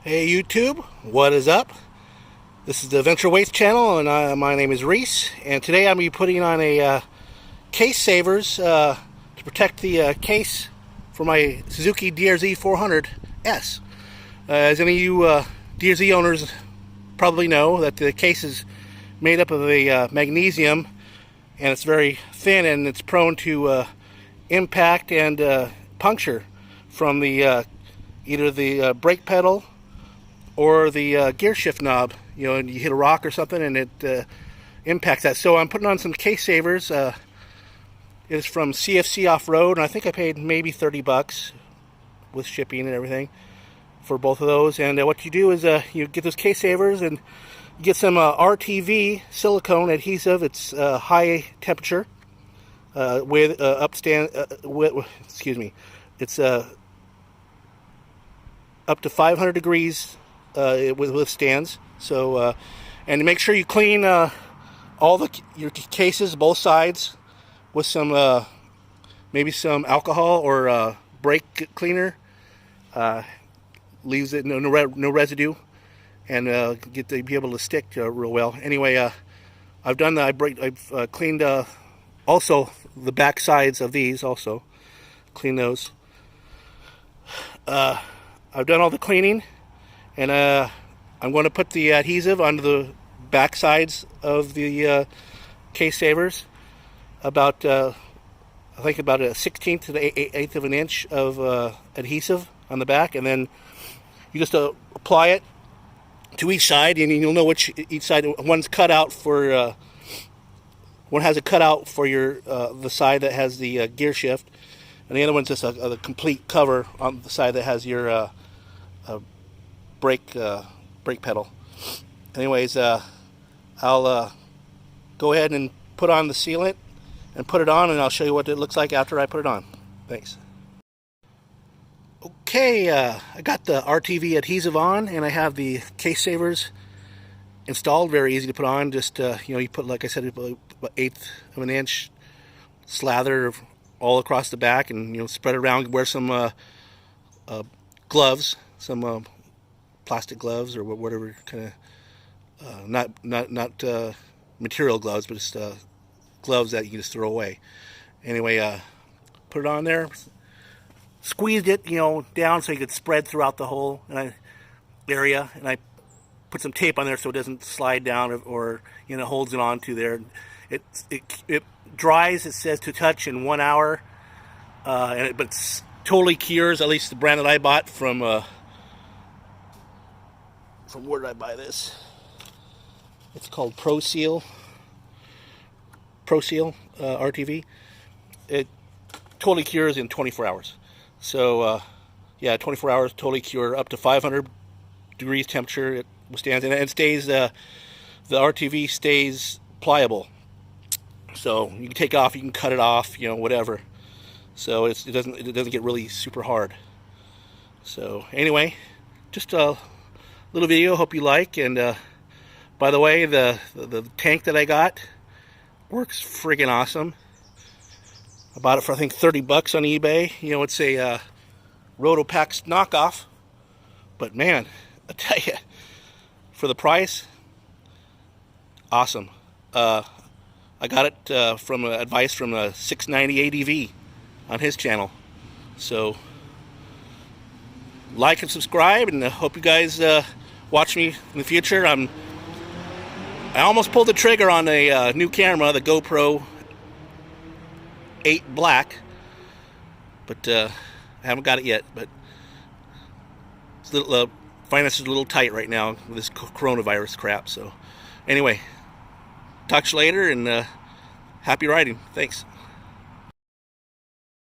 Hey YouTube, what is up? This is the Venture Waste channel, and my name is Reese. And today I'm going to be putting on a case savers to protect the case for my Suzuki DRZ 400S. As any of you DRZ owners probably know, that the case is made up of a magnesium, and it's very thin, and it's prone to impact and puncture from the either the brake pedal or the gear shift knob. You know, and you hit a rock or something and it impacts that. So I'm putting on some case savers. It's from CFC Off-Road, and I think I paid maybe 30 bucks with shipping and everything for both of those. And what you do is you get those case savers and you get some RTV silicone adhesive. It's high temperature with it's up to 500 degrees. It withstands. So and make sure you clean all your cases, both sides, with some maybe some alcohol or brake cleaner. Leaves it no residue, and be able to stick real well. Anyway, I've done that. I've cleaned also the back sides of these. Also clean those. I've done all the cleaning. And I'm going to put the adhesive onto the back sides of the case savers, about I think about a 1/16 to the 1/8 of an inch of adhesive on the back, and then you just apply it to each side, and you'll know which each side. One's cut out for one has a cutout for your the side that has the gear shift, and the other one's just a complete cover on the side that has your brake pedal. Anyways, I'll go ahead and put on the sealant and put it on, and I'll show you what it looks like after I put it on. Thanks. Okay, I got the RTV adhesive on, and I have the case savers installed. Very easy to put on. Just you put, like I said, about 1/8 of an inch slather all across the back, and spread it around. Wear some gloves, some plastic gloves or whatever kind of not material gloves, but just gloves that you can just throw away. Anyway, put it on there, squeezed it down so you could spread throughout the whole area, and I put some tape on there so it doesn't slide down or holds it onto there. It dries, it says, to touch in 1 hour, but it totally cures. At least the brand that I bought from where did I buy this? It's called Pro Seal RTV. It totally cures in 24 hours. So yeah, 24 hours, totally cure. Up to 500 degrees temperature it withstands, and it stays. The RTV stays pliable. So you can take it off, you can cut it off, whatever. So it doesn't get really super hard. So anyway, just a little video, hope you like. And by the way, the tank that I got works friggin' awesome. I bought it for I think 30 bucks on eBay. It's a Rotopax knockoff, but man, I tell you, for the price, awesome. I got it from advice from a 690 ADV on his channel. So like and subscribe, and I hope you guys watch me in the future. I almost pulled the trigger on a new camera, the GoPro 8 Black, but I haven't got it yet. But it's a little, finances are a little tight right now with this coronavirus crap. So anyway, talk to you later, and happy riding. Thanks.